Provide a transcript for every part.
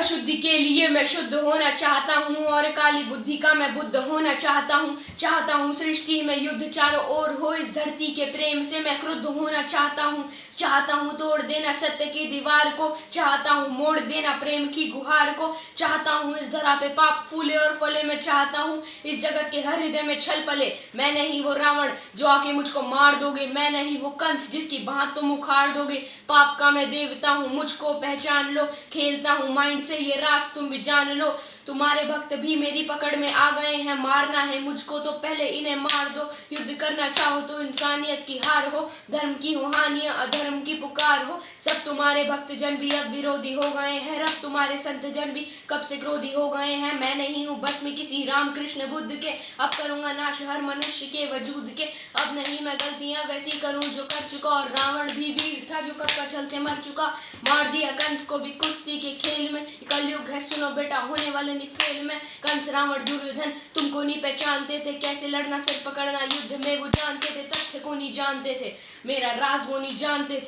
अशुद्धि के लिए मैं शुद्ध होना चाहता हूँ और काली बुद्धि का मैं बुद्ध होना चाहता हूँ सृष्टि में युद्ध चारों ओर हो, इस धरती के प्रेम से मैं क्रुद्ध होना चाहता हूँ तोड़ देना सत्य की दीवार को, चाहता हूँ मोड़ देना प्रेम की गुहार को, चाहता हूँ इस धरा पे पाप फूले और फले, मैं चाहता हूँ इस जगत के हर हृदय में छल पले। मैं नहीं वो रावण जो आके मुझको मार दोगे, मैं नहीं वो कंस जिसकी बात तुम उखाड़ दोगे। पाप का मैं देवता हूँ, मुझको पहचान लो, खेलता हूँ माइंड से ये राज तुम भी जान लो। तुम्हारे भक्त भी मेरी पकड़ में आ गए हैं, मारना है मुझको तो पहले इन्हें मार दो। युद्ध करना चाहो तो इंसानियत की हार हो, धर्म की हो हानि अधर्म की पुकार हो। सब तुम्हारे भक्त जन भी अब विरोधी हो गए हैं, रब तुम्हारे संत जन भी कब से क्रोधी हो गए हैं। मैं नहीं हूँ बस में किसी राम कृष्ण बुद्ध के, अब करूँगा नाश हर मनुष्य के वजूद के। अब नहीं मैं गलतियाँ वैसी करूँ जो कर चुका, और रावण भी वीर था जो कब का छल से मर चुका। मार दिया कंस को भी कुश्ती के खेल में, कलयुग है सुनो बेटा होने वाले नहीं फेल में। कंस रावण दुर्योधन तुमको नहीं पहचानते थे, कैसे लड़ना सिर पकड़ना युद्ध में वो जानते थे, तथ्य को नहीं जानते थे, मेरा राज वो नहीं जानते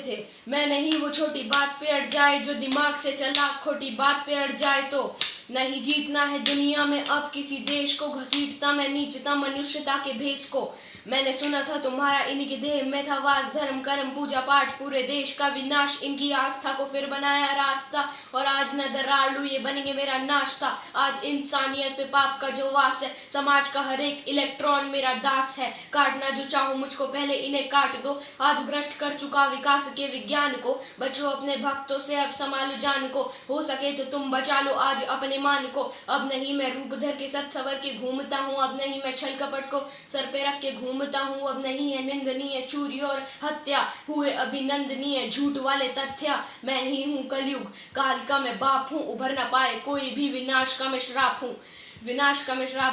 थे। मैं नहीं वो छोटी बात पे अड़ जाए जो दिमाग से चला, खोटी बात पे अड़ जाए तो नहीं जीतना है दुनिया में अब किसी देश को। घसीटता मैं नीचता मनुष्यता के भेष को, मैंने सुना था तुम्हारा इनके देह में था वास, धर्म कर्म पूजा पाठ पूरे देश का विनाश, इनकी आस्था को फिर बनाया रास्ता, और आज न दरार लू ये बनेंगे मेरा नाश्ता। आज इंसानियत पे पाप का जो वास है, समाज का हर एक इलेक्ट्रॉन मेरा दास है। काटना जो चाहो मुझको पहले इन्हें काट दो, आज भ्रष्ट कर चुका विकास के विज्ञान को। बचो अपने भक्तों से अब संभालो जान को, हो सके तो तुम बचा लो आज अपने मान को। अब नहीं मैं रूप धर के सत सवर के घूमता हूँ, अब नहीं मैं छल कपट को सर पे रख के घूमता हूँ। अब नहीं है निंदनीय चोरी और हत्या, हुए अभिनंदनीय झूठ वाले तथ्य। मैं ही हूँ कलयुग काल का मैं बाप हूँ, उभर ना पाए कोई भी विनाश का मैं श्राप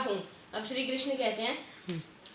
हूँ। अब श्री कृष्ण कहते हैं,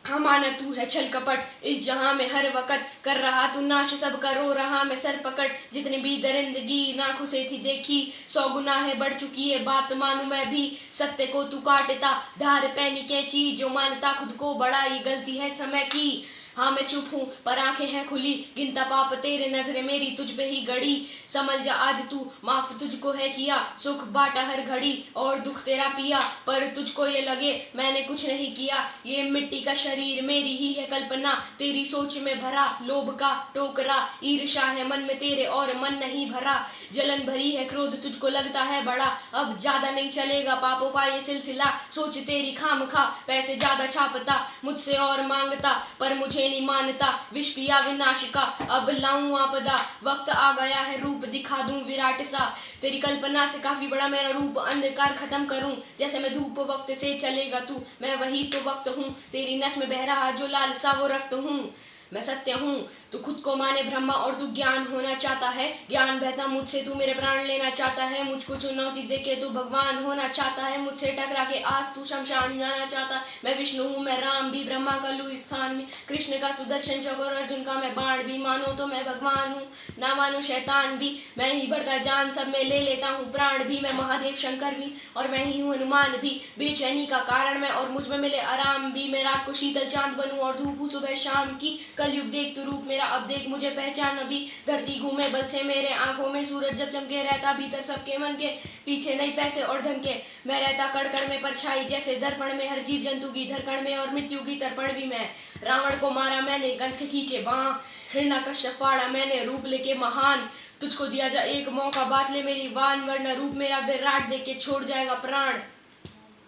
हमाना तू है छल कपट इस जहां में हर वक्त, कर रहा तू नाश सब का रो रहा मैं सर पकड़। जितने भी दरिंदगी नाखों से थी देखी, 100 गुना है बढ़ चुकी है बात मानू मैं भी। सत्य को तू काटता धार पैनी कैंची, जो मानता खुद को बड़ा ये गलती है समय की। हाँ मैं चुप हूँ पर आंखें हैं खुली, गिनता पाप तेरे नजरें मेरी तुझ पे ही गड़ी। समझ जा आज तू माफ तुझको है किया, सुख बांटा हर घड़ी और दुख तेरा पिया। पर तुझको ये लगे मैंने कुछ नहीं किया, ये मिट्टी का शरीर मेरी ही है कल्पना। तेरी सोच में भरा लोभ का टोकरा, ईर्ष्या है मन में तेरे और मन नहीं भरा। जलन भरी है क्रोध तुझको लगता है बड़ा, अब ज्यादा नहीं चलेगा पापों का ये सिलसिला। सोच तेरी खामखा पैसे ज्यादा छापता, मुझसे और मांगता पर मुझे नहीं मानता। विष पिया विनाश का अब लाऊं आपदा, वक्त आ गया है रूप दिखा दूं विराट सा। तेरी कल्पना से काफी बड़ा मेरा रूप, अंधकार खत्म करूं जैसे मैं धूप। वक्त से चलेगा तू मैं वही तो वक्त हूँ, तेरी नस में बह रहा जो लाल सा वो रक्त हूँ। मैं सत्य हूँ तू खुद को माने ब्रह्मा और तू ज्ञान होना चाहता है, ज्ञान बहता मुझसे तू मेरे प्राण लेना चाहता है। मुझको चुनौती देके तू भगवान होना चाहता है, मुझसे टकरा के आज तू शमशान जाना चाहता। मैं विष्णु हूँ मैं राम भी, ब्रह्मा का लू स्थान में, कृष्ण का सुदर्शन चक्र और अर्जुन का मैं बाण भी। मानो तो मैं भगवान हूँ ना मानो शैतान भी, मैं ही बढ़ता जान सब में ले लेता हूँ प्राण भी। मैं महादेव शंकर भी और मैं ही हूँ हनुमान भी, बेचैनी का कारण मैं और मुझ में मिले आराम भी। मैं रात को शीतल चांद बनूं और धूप हूँ सुबह शाम की, कलयुग देख तू रूप मेरा अब देख मुझे पहचान अभी। धरती घूमे बल से मेरे आंखों में, सूरज जब चमके रहता भीतर सबके मन के, पीछे नहीं पैसे और धन के। मैं रहता कड़कड़ में परछाई जैसे दर्पण में, हर जीव जंतु की धड़कन में और मृत्यु की तर्पण भी मैं। रावण को मारा मैंने कंस के खींचे बाँ, हिरण्यकश्यप फाड़ा मैंने रूप लेके महान। तुझको दिया जा एक मौका बात ले मेरी वान, वरना रूप मेरा विराट देख के छोड़ जाएगा प्राण।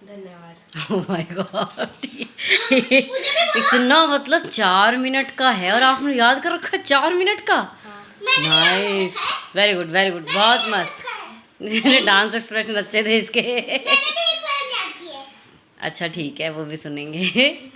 धन्यवाद। ओह माय गॉड, इतना मतलब 4 मिनट का है और आपने याद कर रखा 4 मिनट का। नाइस, वेरी गुड, बहुत मस्त। डांस एक्सप्रेशन अच्छे थे इसके। अच्छा ठीक है, वो भी सुनेंगे।